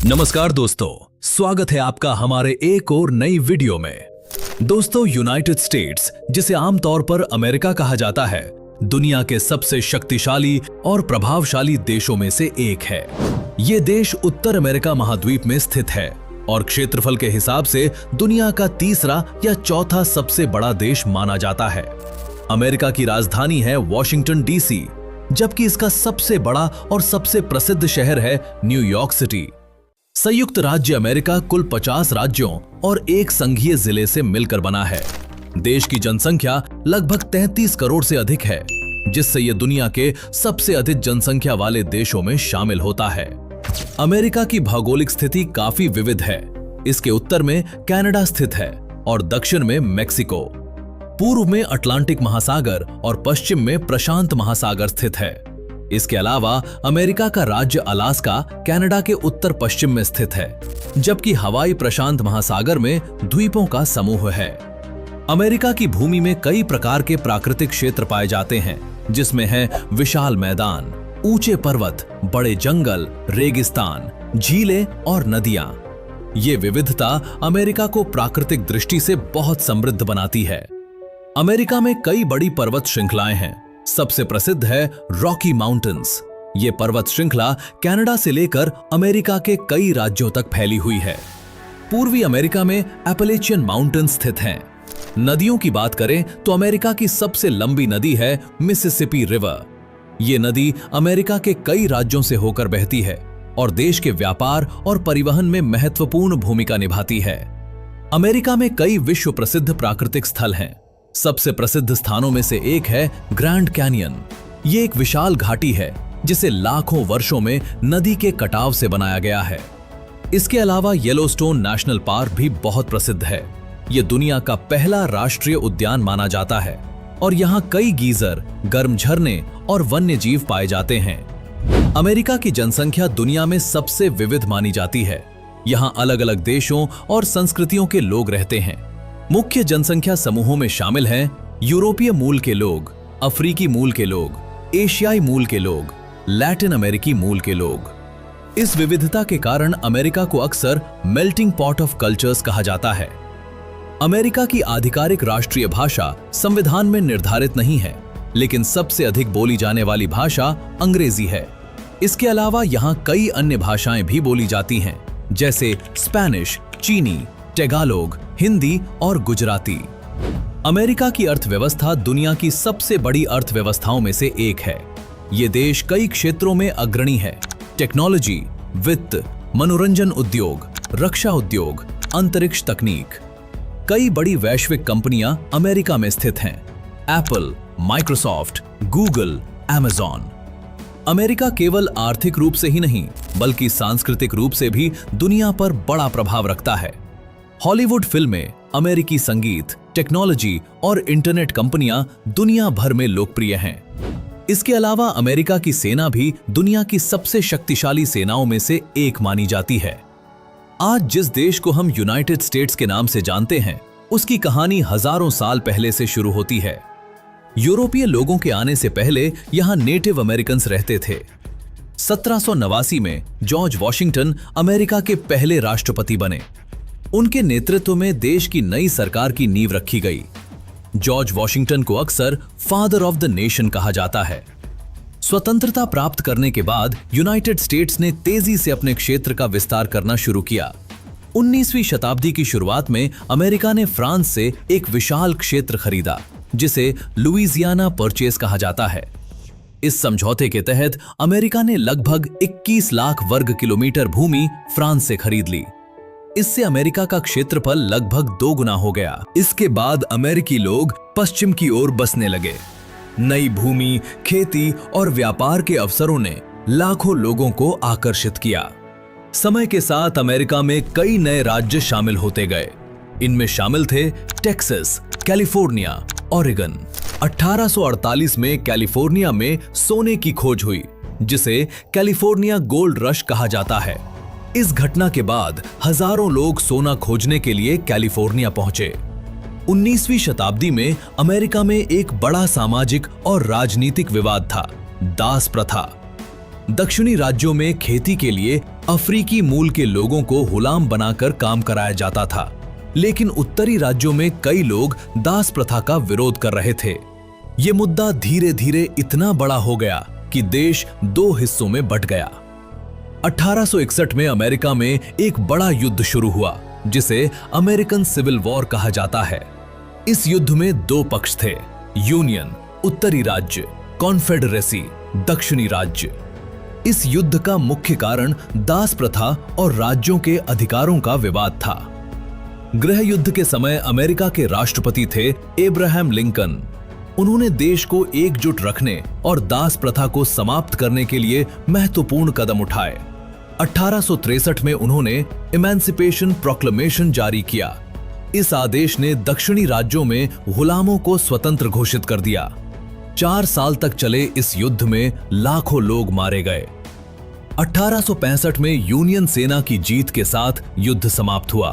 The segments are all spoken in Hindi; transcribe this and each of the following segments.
नमस्कार दोस्तों, स्वागत है आपका हमारे एक और नई वीडियो में। दोस्तों, यूनाइटेड स्टेट्स, जिसे आमतौर पर अमेरिका कहा जाता है, दुनिया के सबसे शक्तिशाली और प्रभावशाली देशों में से एक है। ये देश उत्तर अमेरिका महाद्वीप में स्थित है और क्षेत्रफल के हिसाब से दुनिया का तीसरा या चौथा सबसे बड़ा देश माना जाता है। अमेरिका की राजधानी है वॉशिंगटन डीसी, जबकि इसका सबसे बड़ा और सबसे प्रसिद्ध शहर है न्यूयॉर्क सिटी। संयुक्त राज्य अमेरिका कुल 50 राज्यों और एक संघीय जिले से मिलकर बना है। देश की जनसंख्या लगभग 33 करोड़ से अधिक है, जिससे यह दुनिया के सबसे अधिक जनसंख्या वाले देशों में शामिल होता है। अमेरिका की भौगोलिक स्थिति काफी विविध है। इसके उत्तर में कनाडा स्थित है और दक्षिण में मेक्सिको, पूर्व में अटलांटिक महासागर और पश्चिम में प्रशांत महासागर स्थित है। इसके अलावा अमेरिका का राज्य अलास्का कनाडा के उत्तर पश्चिम में स्थित है, जबकि हवाई प्रशांत महासागर में द्वीपों का समूह है। अमेरिका की भूमि में कई प्रकार के प्राकृतिक क्षेत्र पाए जाते हैं, जिसमें है विशाल मैदान, ऊंचे पर्वत, बड़े जंगल, रेगिस्तान, झीलें और नदियां। ये विविधता अमेरिका को प्राकृतिक दृष्टि से बहुत समृद्ध बनाती है। अमेरिका में कई बड़ी पर्वत श्रृंखलाएं हैं। सबसे प्रसिद्ध है रॉकी माउंटेन्स। ये पर्वत श्रृंखला कनाडा से लेकर अमेरिका के कई राज्यों तक फैली हुई है। पूर्वी अमेरिका में एपलेचियन माउंटेन्स स्थित हैं। नदियों की बात करें तो अमेरिका की सबसे लंबी नदी है मिसिसिपी रिवर। ये नदी अमेरिका के कई राज्यों से होकर बहती है और देश के व्यापार और परिवहन में महत्वपूर्ण भूमिका निभाती है। अमेरिका में कई विश्व प्रसिद्ध प्राकृतिक स्थल हैं। सबसे प्रसिद्ध स्थानों में से एक है ग्रैंड कैनियन। ये एक विशाल घाटी है जिसे लाखों वर्षों में नदी के कटाव से बनाया गया है। इसके अलावा येलोस्टोन नेशनल पार्क भी बहुत प्रसिद्ध है। ये दुनिया का पहला राष्ट्रीय उद्यान माना जाता है और यहाँ कई गीजर, गर्म झरने और वन्य जीव पाए जाते हैं। अमेरिका की जनसंख्या दुनिया में सबसे विविध मानी जाती है। यहाँ अलग अलग देशों और संस्कृतियों के लोग रहते हैं। मुख्य जनसंख्या समूहों में शामिल हैं यूरोपीय मूल के लोग, अफ्रीकी मूल के लोग, एशियाई मूल के लोग, लैटिन अमेरिकी मूल के लोग। इस विविधता के कारण अमेरिका को अक्सर मेल्टिंग पॉट ऑफ कल्चर्स कहा जाता है। अमेरिका की आधिकारिक राष्ट्रीय भाषा संविधान में निर्धारित नहीं है, लेकिन सबसे अधिक बोली जाने वाली भाषा अंग्रेजी है। इसके अलावा यहाँ कई अन्य भाषाएं भी बोली जाती हैं, जैसे स्पेनिश, चीनी, टेगालोग, हिंदी और गुजराती। अमेरिका की अर्थव्यवस्था दुनिया की सबसे बड़ी अर्थव्यवस्थाओं में से एक है। ये देश कई क्षेत्रों में अग्रणी है। टेक्नोलॉजी, वित्त, मनोरंजन उद्योग, रक्षा उद्योग, अंतरिक्ष तकनीक। कई बड़ी वैश्विक कंपनियां अमेरिका में स्थित हैं। Apple, Microsoft, Google, Amazon. America केवल आर्थिक रूप से ही नहीं, बल्कि सांस्कृतिक रूप से भी दुनिया पर बड़ा प्रभाव रखता है। हॉलीवुड फिल्में, अमेरिकी संगीत, टेक्नोलॉजी और इंटरनेट कंपनियां दुनिया भर में लोकप्रिय हैं। इसके अलावा अमेरिका की सेना भी दुनिया की सबसे शक्तिशाली सेनाओं में से एक मानी जाती है। आज जिस देश को हम यूनाइटेड स्टेट्स के नाम से जानते हैं, उसकी कहानी हजारों साल पहले से शुरू होती है। यूरोपीय लोगों के आने से पहले यहाँ नेटिव अमेरिकन्स रहते थे। 1789 में जॉर्ज वॉशिंगटन अमेरिका के पहले राष्ट्रपति बने। उनके नेतृत्व में देश की नई सरकार की नींव रखी गई। जॉर्ज वॉशिंगटन को अक्सर फादर ऑफ द नेशन कहा जाता है। स्वतंत्रता प्राप्त करने के बाद यूनाइटेड स्टेट्स ने तेजी से अपने क्षेत्र का विस्तार करना शुरू किया। 19वीं शताब्दी की शुरुआत में अमेरिका ने फ्रांस से एक विशाल क्षेत्र खरीदा, जिसे लुइजियाना परचेज कहा जाता है। इस समझौते के तहत अमेरिका ने लगभग 21 लाख वर्ग किलोमीटर भूमि फ्रांस से खरीद ली। इससे अमेरिका का क्षेत्रफल लगभग 2 गुना हो गया। इसके बाद अमेरिकी लोग पश्चिम की ओर बसने लगे। नई भूमि, खेती और व्यापार के अवसरों ने लाखों लोगों को आकर्षित किया। समय के साथ अमेरिका में कई नए राज्य शामिल होते गए। इनमें शामिल थे टेक्सास, कैलिफोर्निया, ओरेगन। 1848 में कैलिफोर्निया में सोने की खोज हुई, जिसे कैलिफोर्निया गोल्ड रश कहा जाता है। इस घटना के बाद हजारों लोग सोना खोजने के लिए कैलिफोर्निया पहुंचे। 19वीं शताब्दी में अमेरिका में एक बड़ा सामाजिक और राजनीतिक विवाद था, दास प्रथा। दक्षिणी राज्यों में खेती के लिए अफ्रीकी मूल के लोगों को गुलाम बनाकर काम कराया जाता था, लेकिन उत्तरी राज्यों में कई लोग दास प्रथा का विरोध कर रहे थे। ये मुद्दा धीरे धीरे इतना बड़ा हो गया कि देश दो हिस्सों में बंट गया। 1861 में अमेरिका में एक बड़ा युद्ध शुरू हुआ, जिसे अमेरिकन सिविल वॉर कहा जाता है। इस युद्ध में दो पक्ष थे, यूनियन उत्तरी राज्य, कॉन्फेडरेसी दक्षिणी राज्य। इस युद्ध का मुख्य कारण दास प्रथा और राज्यों के अधिकारों का विवाद था। गृह युद्ध के समय अमेरिका के राष्ट्रपति थे एब्राहम लिंकन। उन्होंने देश को एकजुट रखने और दास प्रथा को समाप्त करने के लिए महत्वपूर्ण कदम उठाए। 1863 में उन्होंने इमेंसिपेशन प्रोक्लेमेशन जारी किया। इस आदेश ने दक्षिणी राज्यों में गुलामों को स्वतंत्र घोषित कर दिया। 4 साल तक चले इस युद्ध में लाखों लोग मारे गए। 1865 में यूनियन सेना की जीत के साथ युद्ध समाप्त हुआ।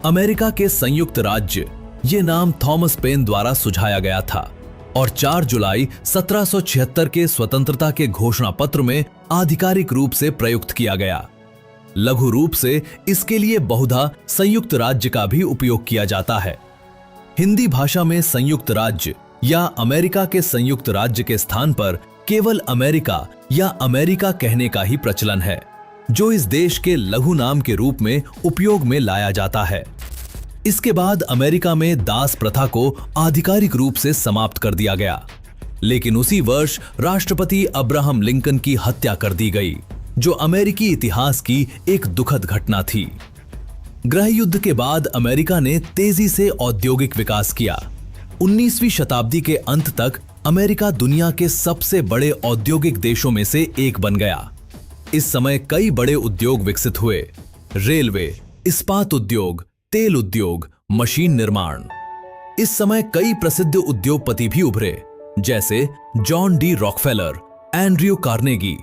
अमेरिका के संयुक्त राज्य, ये नाम थॉमस पेन द्वारा सुझाया गया था और 4 जुलाई 1776 के स्वतंत्रता के घोषणा पत्र में आधिकारिक रूप से प्रयुक्त किया गया। लघु रूप से इसके लिए बहुधा संयुक्त राज्य का भी उपयोग किया जाता है। हिंदी भाषा में संयुक्त राज्य या अमेरिका के संयुक्त राज्य के स्थान पर केवल अमेरिका या अमेरिका कहने का ही प्रचलन है, जो इस देश के लघु नाम के रूप में उपयोग में लाया जाता है। इसके बाद अमेरिका में दास प्रथा को आधिकारिक रूप से समाप्त कर दिया गया, लेकिन उसी वर्ष राष्ट्रपति अब्राहम लिंकन की हत्या कर दी गई, जो अमेरिकी इतिहास की एक दुखद घटना थी। गृह युद्ध के बाद अमेरिका ने तेजी से औद्योगिक विकास किया। 19वीं शताब्दी के अंत तक अमेरिका दुनिया के सबसे बड़े औद्योगिक देशों में से एक बन गया। इस समय कई बड़े उद्योग विकसित हुए, रेलवे, इस्पात उद्योग, तेल उद्योग, मशीन निर्माण। इस समय कई प्रसिद्ध उद्योगपति भी उभरे, जैसे John D Rockefeller, Andrew Carnegie.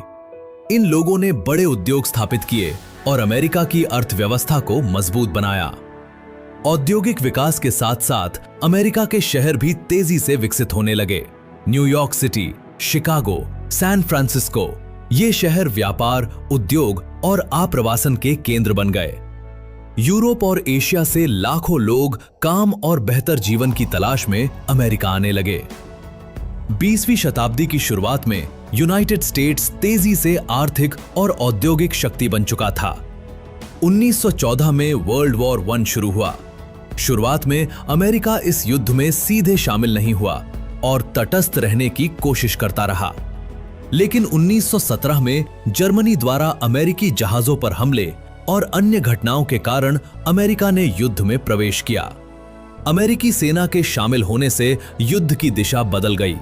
इन लोगों ने बड़े उद्योग स्थापित किए और अमेरिका की अर्थव्यवस्था को मजबूत बनाया। औद्योगिक विकास के साथ साथ अमेरिका के शहर भी तेजी से विकसित होने लगे। New York city, Chicago, San Francisco, ये शहर व्यापार, उद्योग और आप्रवासन के केंद्र बन गए। यूरोप और एशिया से लाखों लोग काम और बेहतर जीवन की तलाश में अमेरिका आने लगे। 20वीं शताब्दी की शुरुआत में यूनाइटेड स्टेट्स तेजी से आर्थिक और औद्योगिक शक्ति बन चुका था। 1914 में वर्ल्ड वॉर 1 शुरू हुआ। शुरुआत में अमेरिका इस युद्ध में सीधे शामिल नहीं हुआ और तटस्थ रहने की कोशिश करता रहा, लेकिन 1917 में जर्मनी द्वारा अमेरिकी जहाजों पर हमले और अन्य घटनाओं के कारण अमेरिका ने युद्ध में प्रवेश किया। अमेरिकी सेना के शामिल होने से युद्ध की दिशा बदल गई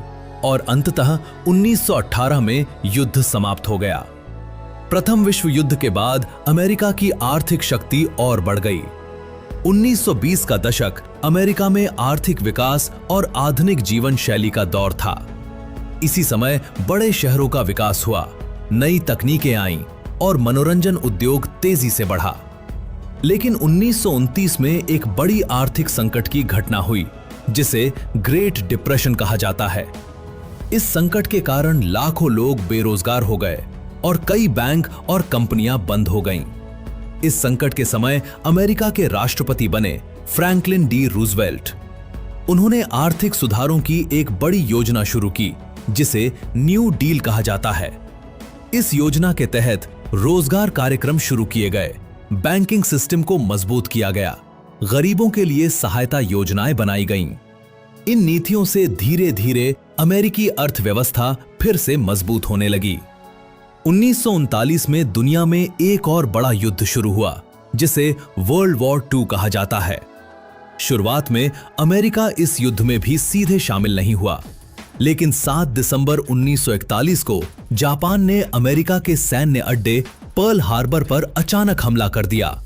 और अंततः 1918 में युद्ध समाप्त हो गया। प्रथम विश्व युद्ध के बाद अमेरिका की आर्थिक शक्ति और बढ़ गई। 1920 का दशक अमेरिका में आर्थिक विकास और आधुनिक जीवन शैली का दौर था। इसी समय बड़े शहरों का विकास हुआ, नई तकनीकें आईं और मनोरंजन उद्योग तेजी से बढ़ा। लेकिन 1929 में एक बड़ी आर्थिक संकट की घटना हुई, जिसे ग्रेट डिप्रेशन कहा जाता है। इस संकट के कारण लाखों लोग बेरोजगार हो गए और कई बैंक और कंपनियां बंद हो गईं। इस संकट के समय अमेरिका के राष्ट्रपति बने फ्रैंकलिन डी रूजवेल्ट। उन्होंने आर्थिक सुधारों की एक बड़ी योजना शुरू की, जिसे न्यू डील कहा जाता है। इस योजना के तहत रोजगार कार्यक्रम शुरू किए गए, बैंकिंग सिस्टम को मजबूत किया गया, गरीबों के लिए सहायता योजनाएं बनाई गईं। इन नीतियों से धीरे धीरे अमेरिकी अर्थव्यवस्था फिर से मजबूत होने लगी। 1939 में दुनिया में एक और बड़ा युद्ध शुरू हुआ, जिसे वर्ल्ड वॉर 2 कहा जाता है। शुरुआत में अमेरिका इस युद्ध में भी सीधे शामिल नहीं हुआ, लेकिन 7 दिसंबर 1941 को जापान ने अमेरिका के सैन्य अड्डे पर्ल हार्बर पर अचानक हमला कर दिया।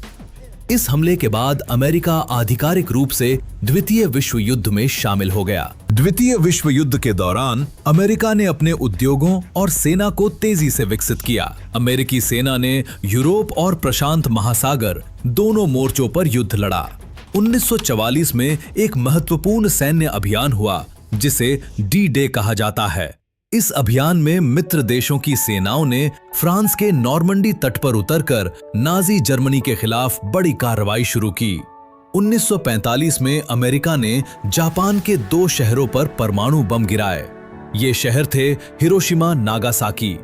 इस हमले के बाद अमेरिका आधिकारिक रूप से द्वितीय विश्व युद्ध में शामिल हो गया। द्वितीय विश्व युद्ध के दौरान अमेरिका ने अपने उद्योगों और सेना को तेजी से विकसित किया। अमेरिकी सेना ने यूरोप और प्रशांत महासागर दोनों मोर्चों पर युद्ध लड़ा। 1944 में एक महत्वपूर्ण सैन्य अभियान हुआ, जिसे डी डे कहा जाता है। इस अभियान में मित्र देशों की सेनाओं ने फ्रांस के नॉर्मंडी तट पर उतरकर नाजी जर्मनी के खिलाफ बड़ी कार्रवाई शुरू की। 1945 में अमेरिका ने जापान के 2 शहरों पर परमाणु बम गिराए। ये शहर थे हिरोशिमा, नागासाकी।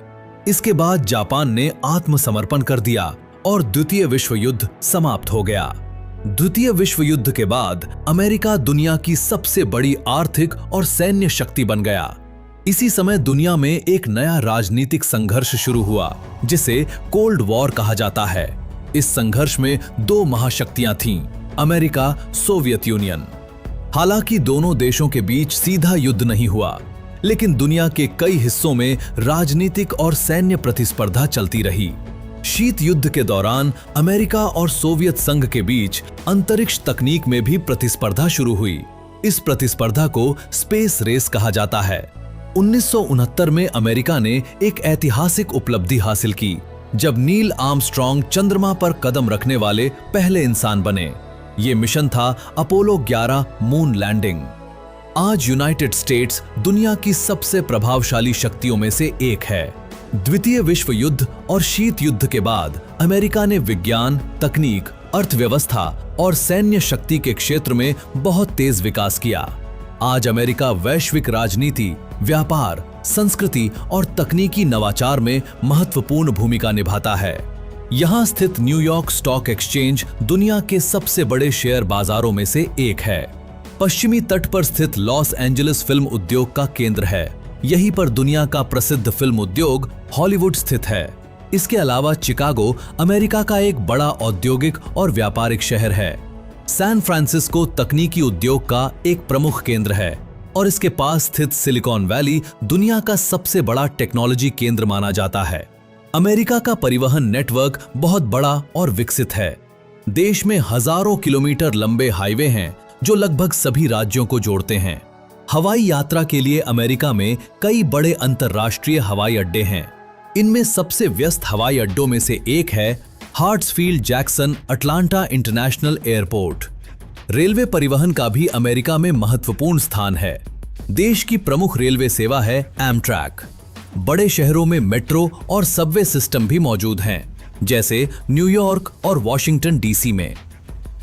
इसके बाद जापान ने आत्मसमर्पण कर दिया और द्वितीय विश्व युद्ध समाप्त हो गया। द्वितीय विश्व युद्ध के बाद अमेरिका दुनिया की सबसे बड़ी आर्थिक और सैन्य शक्ति बन गया। इसी समय दुनिया में एक नया राजनीतिक संघर्ष शुरू हुआ जिसे कोल्ड वॉर कहा जाता है। इस संघर्ष में 2 महाशक्तियां थीं, अमेरिका, सोवियत यूनियन। हालांकि दोनों देशों के बीच सीधा युद्ध नहीं हुआ, लेकिन दुनिया के कई हिस्सों में राजनीतिक और सैन्य प्रतिस्पर्धा चलती रही। शीत युद्ध के दौरान अमेरिका और सोवियत संघ के बीच अंतरिक्ष तकनीक में भी प्रतिस्पर्धा शुरू हुई। इस प्रतिस्पर्धा को स्पेस रेस कहा जाता है। 1969 में अमेरिका ने एक ऐतिहासिक उपलब्धि हासिल की जब नील आर्मस्ट्रॉन्ग चंद्रमा पर कदम रखने वाले पहले इंसान बने। ये मिशन था अपोलो 11 मून लैंडिंग। आज यूनाइटेड स्टेट्स दुनिया की सबसे प्रभावशाली शक्तियों में से एक है। द्वितीय विश्व युद्ध और शीत युद्ध के बाद अमेरिका ने विज्ञान, तकनीक, अर्थव्यवस्था और सैन्य शक्ति के क्षेत्र में बहुत तेज विकास किया। आज अमेरिका वैश्विक राजनीति, व्यापार, संस्कृति और तकनीकी नवाचार में महत्वपूर्ण भूमिका निभाता है। यहाँ स्थित न्यूयॉर्क स्टॉक एक्सचेंज दुनिया के सबसे बड़े शेयर बाजारों में से एक है। पश्चिमी तट पर स्थित लॉस एंजलिस फिल्म उद्योग का केंद्र है। यहीं पर दुनिया का प्रसिद्ध फिल्म उद्योग हॉलीवुड स्थित है। इसके अलावा चिकागो अमेरिका का एक बड़ा औद्योगिक और व्यापारिक शहर है। सैन फ्रांसिस्को तकनीकी उद्योग का एक प्रमुख केंद्र है और इसके पास स्थित सिलिकॉन वैली दुनिया का सबसे बड़ा टेक्नोलॉजी केंद्र माना जाता है। अमेरिका का परिवहन नेटवर्क बहुत बड़ा और विकसित है। देश में हजारों किलोमीटर लंबे हाईवे हैं जो लगभग सभी राज्यों को जोड़ते हैं। हवाई यात्रा के लिए अमेरिका में कई बड़े अंतर्राष्ट्रीय हवाई अड्डे हैं। इनमें सबसे व्यस्त हवाई अड्डों में से एक है Hartsfield Jackson Atlanta International Airport. Railway परिवहन का भी अमेरिका में महत्वपूर्ण स्थान है। देश की प्रमुख रेलवे सेवा है एमट्रैक। बड़े शहरों में मेट्रो और सबवे सिस्टम भी मौजूद हैं, जैसे न्यूयॉर्क और वॉशिंगटन डीसी में।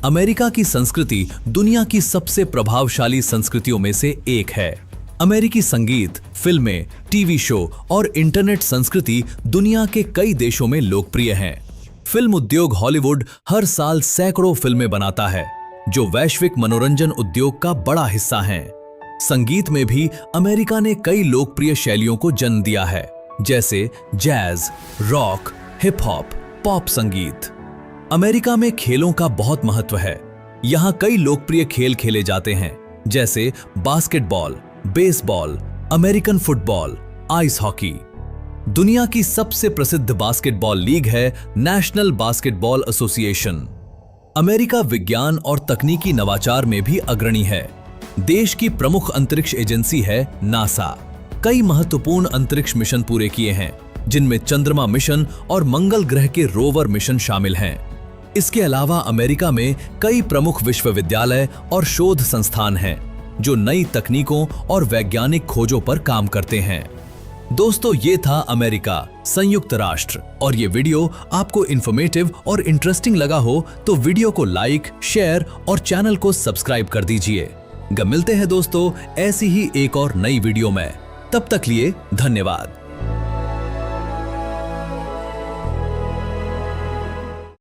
अमेरिका की संस्कृति दुनिया की सबसे प्रभावशाली संस्कृतियों में से एक है। अमेरिकी संगीत, फिल्में, टीवी शो और इंटरनेट संस्कृति दुनिया के कई देशों में लोकप्रिय हैं। फिल्म उद्योग हॉलीवुड हर साल सैकड़ों फिल्में बनाता है, जो वैश्विक मनोरंजन उद्योग का बड़ा हिस्सा हैं। संगीत में भी अमेरिका ने कई लोकप्रिय शैलियों को जन्म दिया है, जैसे jazz, rock, hip hop, pop संगीत। अमेरिका में खेलों का बहुत महत्व है। यहाँ कई लोकप्रिय खेल खेले जाते हैं, जैसे basketball, baseball, American football, ice hockey. दुनिया की सबसे प्रसिद्ध बास्केटबॉल लीग है नेशनल बास्केटबॉल एसोसिएशन। अमेरिका विज्ञान और तकनीकी नवाचार में भी अग्रणी है। देश की प्रमुख अंतरिक्ष एजेंसी है नासा। कई महत्वपूर्ण अंतरिक्ष मिशन पूरे किए हैं, जिनमें चंद्रमा मिशन और मंगल ग्रह के रोवर मिशन शामिल हैं। इसके अलावा अमेरिका में कई प्रमुख विश्वविद्यालय और शोध संस्थान हैं, जो नई तकनीकों और वैज्ञानिक खोजों पर काम करते हैं। दोस्तों, ये था अमेरिका, संयुक्त राष्ट्र, और ये वीडियो आपको इन्फॉर्मेटिव और इंटरेस्टिंग लगा हो तो वीडियो को लाइक, शेयर और चैनल को सब्सक्राइब कर दीजिए। मिलते हैं दोस्तों ऐसी ही एक और नई वीडियो में। तब तक लिए धन्यवाद।